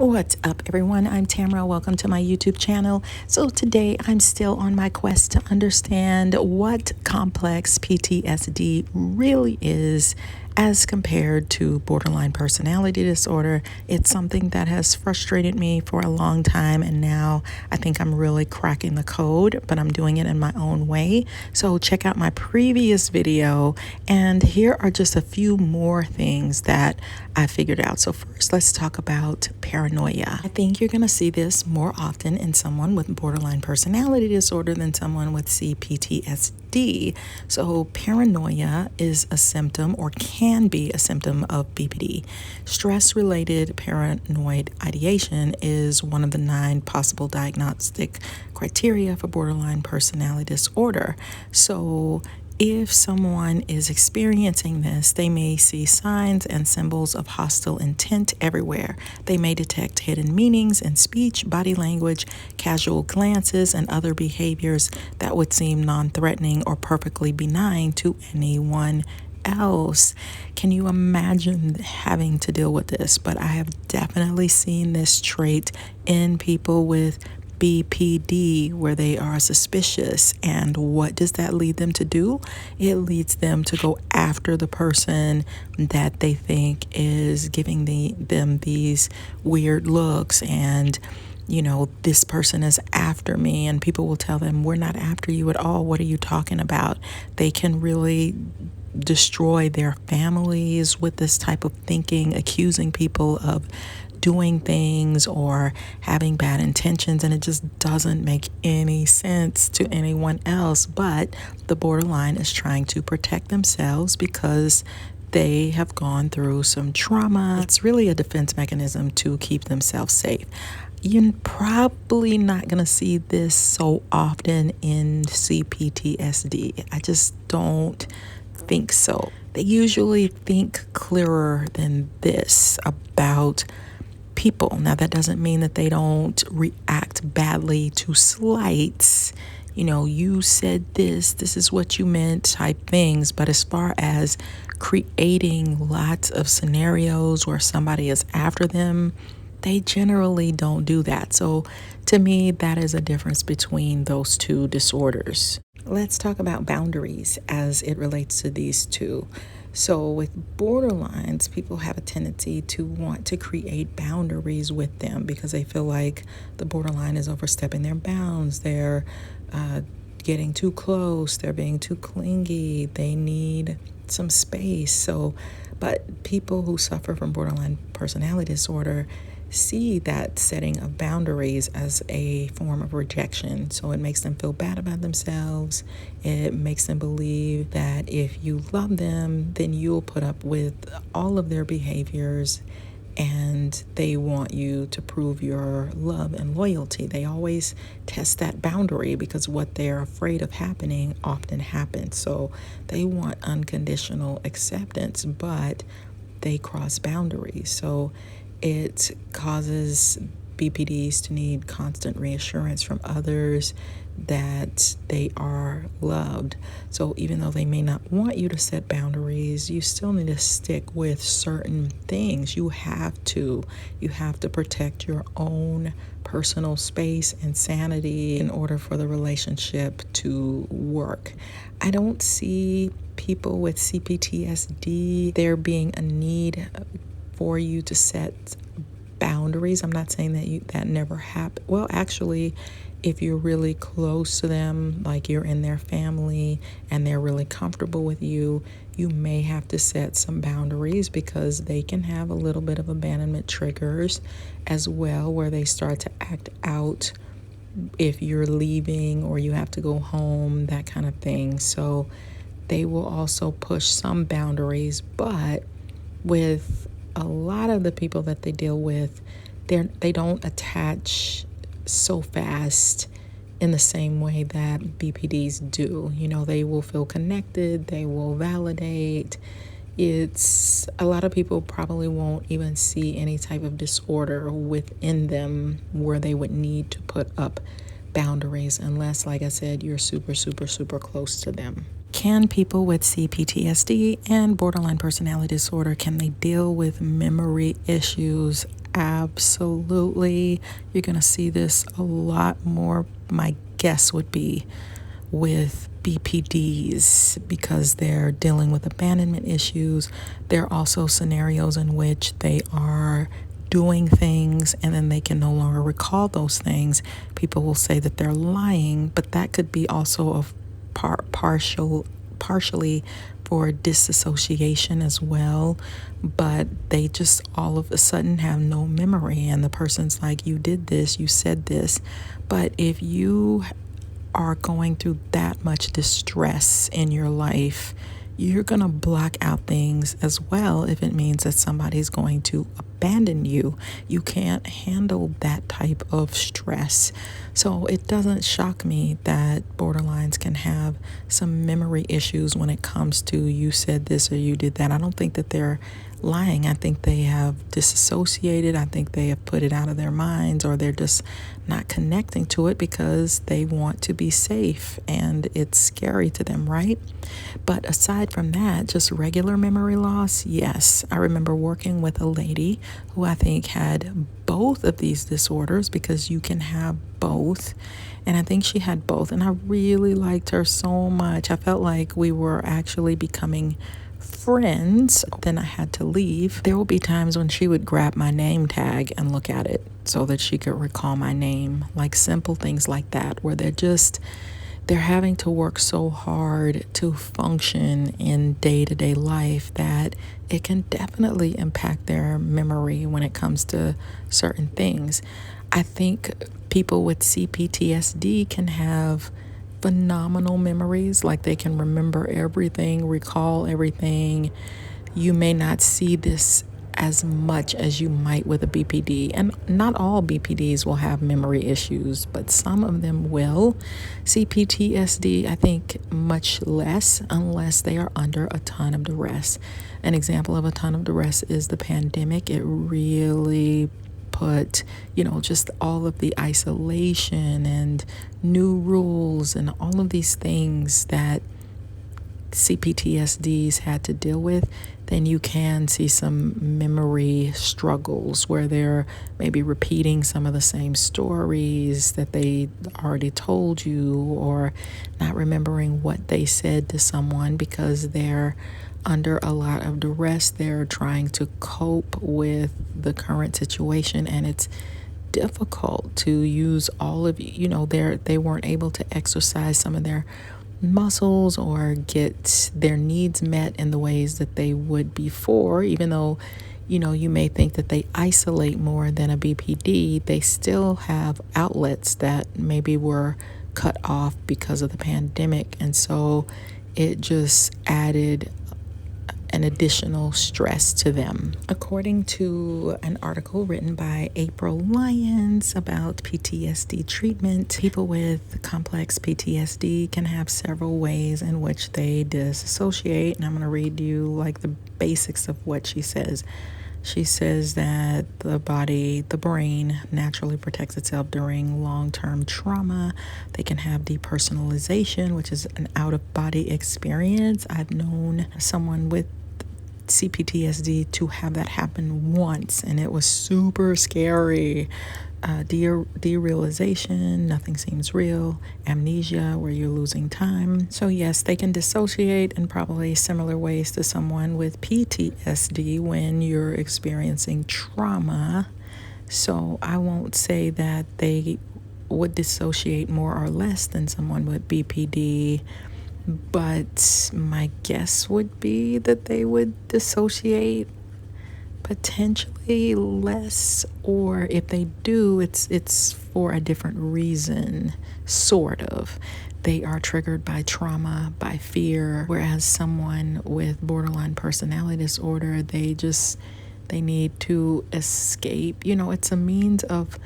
What's up, everyone? I'm Tamara. Welcome to my YouTube channel. So today I'm still on my quest to understand what complex PTSD really is as compared to borderline personality disorder. It's something that has frustrated me for a long time, and now I think I'm really cracking the code, but I'm doing it in my own way. So check out my previous video, and here are just a few more things that I figured out. So first, let's talk about paranoia. I think you're going to see this more often in someone with borderline personality disorder than someone with C-PTSD. So paranoia is a symptom, or can be a symptom, of BPD. Stress-related paranoid ideation is one of the 9 possible diagnostic criteria for borderline personality disorder. So if someone is experiencing this, they may see signs and symbols of hostile intent everywhere. They may detect hidden meanings in speech, body language, casual glances, and other behaviors that would seem non-threatening or perfectly benign to anyone else. Can you imagine having to deal with this? But I have definitely seen this trait in people with BPD, where they are suspicious. And what does that lead them to do? It leads them to go after the person that they think is giving them these weird looks, and this person is after me, and people will tell them, we're not after you at all. What are you talking about? They can really destroy their families with this type of thinking, accusing people of doing things or having bad intentions, and it just doesn't make any sense to anyone else. But the borderline is trying to protect themselves because they have gone through some trauma. It's really a defense mechanism to keep themselves safe. You're probably not going to see this so often in C-PTSD. I just don't think so. They usually think clearer than this about people. Now, that doesn't mean that they don't react badly to slights. You said this is what you meant type things. But as far as creating lots of scenarios where somebody is after them, they generally don't do that. So to me, that is a difference between those two disorders. Let's talk about boundaries as it relates to these two. So with borderlines, people have a tendency to want to create boundaries with them because they feel like the borderline is overstepping their bounds. They're getting too close. They're being too clingy. They need some space. But people who suffer from borderline personality disorder see that setting of boundaries as a form of rejection. So it makes them feel bad about themselves. It makes them believe that if you love them, then you'll put up with all of their behaviors, and they want you to prove your love and loyalty. They always test that boundary because what they're afraid of happening often happens. So they want unconditional acceptance, but they cross boundaries. So it causes BPDs to need constant reassurance from others that they are loved. So even though they may not want you to set boundaries, you still need to stick with certain things. You have to protect your own personal space and sanity in order for the relationship to work. I don't see people with C-PTSD there being a need for you to set boundaries. I'm not saying that never happened. Well, actually, if you're really close to them, like you're in their family and they're really comfortable with you, you may have to set some boundaries because they can have a little bit of abandonment triggers as well, where they start to act out if you're leaving or you have to go home, that kind of thing. So they will also push some boundaries, but with a lot of the people that they deal with, they don't attach so fast in the same way that BPDs do. They will feel connected, they will validate. It's a lot of people probably won't even see any type of disorder within them where they would need to put up boundaries unless, like I said, you're super, super, super close to them. Can people with C-PTSD and borderline personality disorder, can they deal with memory issues? Absolutely. You're going to see this a lot more, my guess would be, with BPDs because they're dealing with abandonment issues. There are also scenarios in which they are doing things and then they can no longer recall those things. People will say that they're lying, but that could be also a partially for disassociation as well. But they just all of a sudden have no memory, and the person's like, you did this, you said this. But if you are going through that much distress in your life, you're going to block out things as well if it means that somebody's going to abandon you. You can't handle that type of stress. So it doesn't shock me that borderlines can have some memory issues when it comes to you said this or you did that. I don't think that they're lying. I think they have disassociated. I think they have put it out of their minds, or they're just not connecting to it because they want to be safe and it's scary to them, right? But aside from that, just regular memory loss, yes. I remember working with a lady who I think had both of these disorders, because you can have both. And I think she had both. And I really liked her so much. I felt like we were actually becoming friends. Then I had to leave. There will be times when she would grab my name tag and look at it so that she could recall my name. Like simple things like that, where they're having to work so hard to function in day-to-day life that it can definitely impact their memory when it comes to certain things. I think people with C-PTSD can have phenomenal memories, like they can remember everything, recall everything. You may not see this as much as you might with a BPD. And not all BPDs will have memory issues, but some of them will. C-PTSD, I think much less, unless they are under a ton of duress. An example of a ton of duress is the pandemic. It really put, just all of the isolation and new rules and all of these things that CPTSDs had to deal with. Then you can see some memory struggles where they're maybe repeating some of the same stories that they already told you, or not remembering what they said to someone because they're under a lot of duress. They're trying to cope with the current situation, and it's difficult to use all of they weren't able to exercise some of their muscles or get their needs met in the ways that they would before. Even though you may think that they isolate more than a BPD, they still have outlets that maybe were cut off because of the pandemic, and so it just added an additional stress to them. According to an article written by April Lyons about PTSD treatment, people with complex PTSD can have several ways in which they disassociate. And I'm going to read you like the basics of what she says. She says that the brain naturally protects itself during long-term trauma. They can have depersonalization, which is an out-of-body experience. I've known someone with CPTSD to have that happen once, and it was super scary. Derealization, nothing seems real. Amnesia, where you're losing time. So yes, they can dissociate in probably similar ways to someone with PTSD when you're experiencing trauma. So I won't say that they would dissociate more or less than someone with BPD, but my guess would be that they would dissociate potentially less, or if they do, it's for a different reason, sort of. They are triggered by trauma, by fear, whereas someone with borderline personality disorder, they need to escape. It's a means of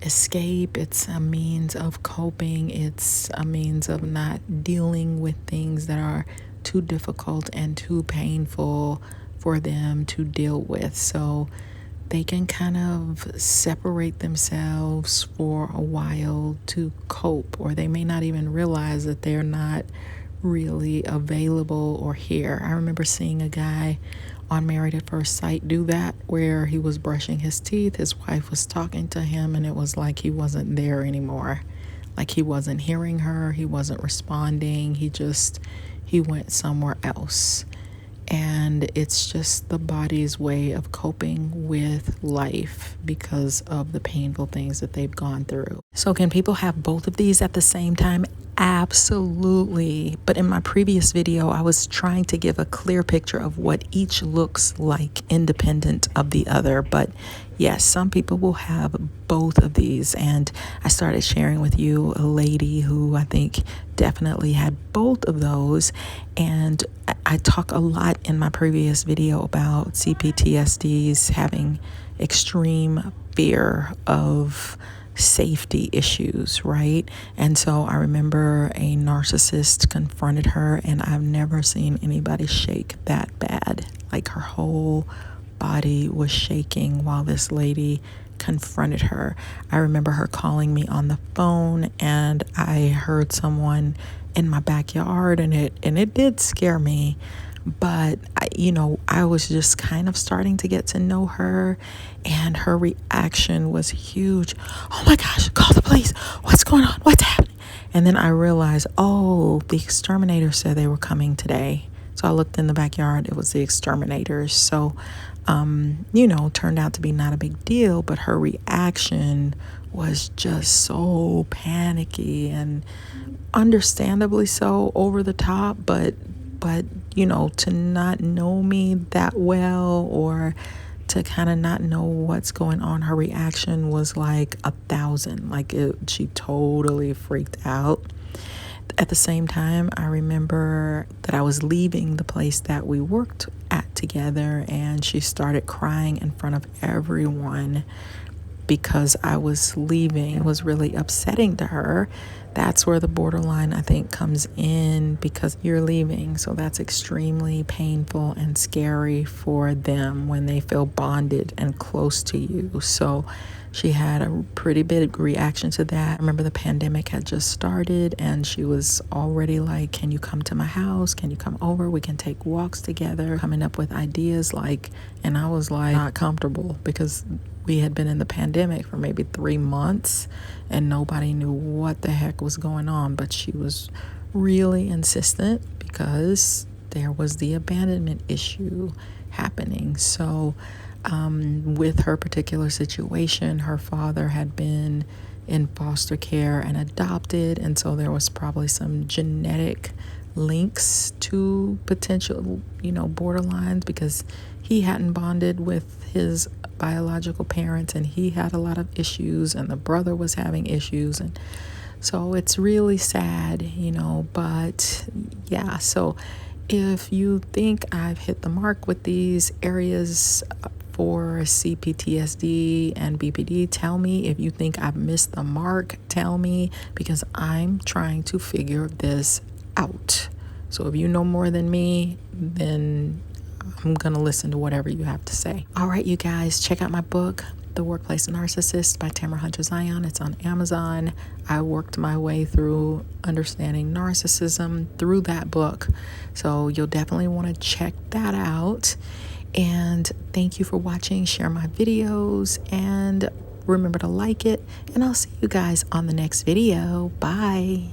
escape. It's a means of coping. It's a means of not dealing with things that are too difficult and too painful for them to deal with. So they can kind of separate themselves for a while to cope, or they may not even realize that they're not really available or here. I remember seeing a guy on Married at First Sight do that, where he was brushing his teeth, his wife was talking to him, and it was like he wasn't there anymore. Like he wasn't hearing her, he wasn't responding, he went somewhere else. And it's just the body's way of coping with life because of the painful things that they've gone through. So can people have both of these at the same time? Absolutely. But in my previous video, I was trying to give a clear picture of what each looks like independent of the other. But yes, some people will have both of these. And I started sharing with you a lady who I think definitely had both of those. And I talk a lot in my previous video about C-PTSDs having extreme fear of safety issues, right? And so I remember a narcissist confronted her, and I've never seen anybody shake that bad. Like her whole body was shaking while this lady confronted her. I remember her calling me on the phone, and I heard someone in my backyard, and it did scare me. But I was just kind of starting to get to know her, and her reaction was huge. Oh my gosh, call the police. What's going on? What's happening? And then I realized, oh, the exterminator said they were coming today. So I looked in the backyard. It was the exterminators. So, turned out to be not a big deal, but her reaction was just so panicky and understandably so, over the top, but to not know me that well, or to kind of not know what's going on, her reaction was like 1,000. She totally freaked out. At the same time, I remember that I was leaving the place that we worked at together, and she started crying in front of everyone because I was leaving. It was really upsetting to her. That's where the borderline, I think, comes in, because you're leaving. So that's extremely painful and scary for them when they feel bonded and close to you. So she had a pretty big reaction to that. I remember the pandemic had just started, and she was already like, can you come to my house? Can you come over? We can take walks together, coming up with ideas and I was like, not comfortable, because we had been in the pandemic for maybe 3 months and nobody knew what the heck was going on. But she was really insistent because there was the abandonment issue happening. So with her particular situation, her father had been in foster care and adopted, and so there was probably some genetic links to potential, borderlines, because he hadn't bonded with his biological parents, and he had a lot of issues, and the brother was having issues, and so it's really sad, but yeah. So if you think I've hit the mark with these areas for C-PTSD and BPD, tell me. If you think I've missed the mark, tell me, because I'm trying to figure this out. So if you know more than me, then I'm going to listen to whatever you have to say. All right, you guys, check out my book, The Workplace NaRCISSiST by Tamara Zyon. It's on Amazon. I worked my way through understanding narcissism through that book. So you'll definitely want to check that out. And thank you for watching. Share my videos and remember to like it. And I'll see you guys on the next video. Bye.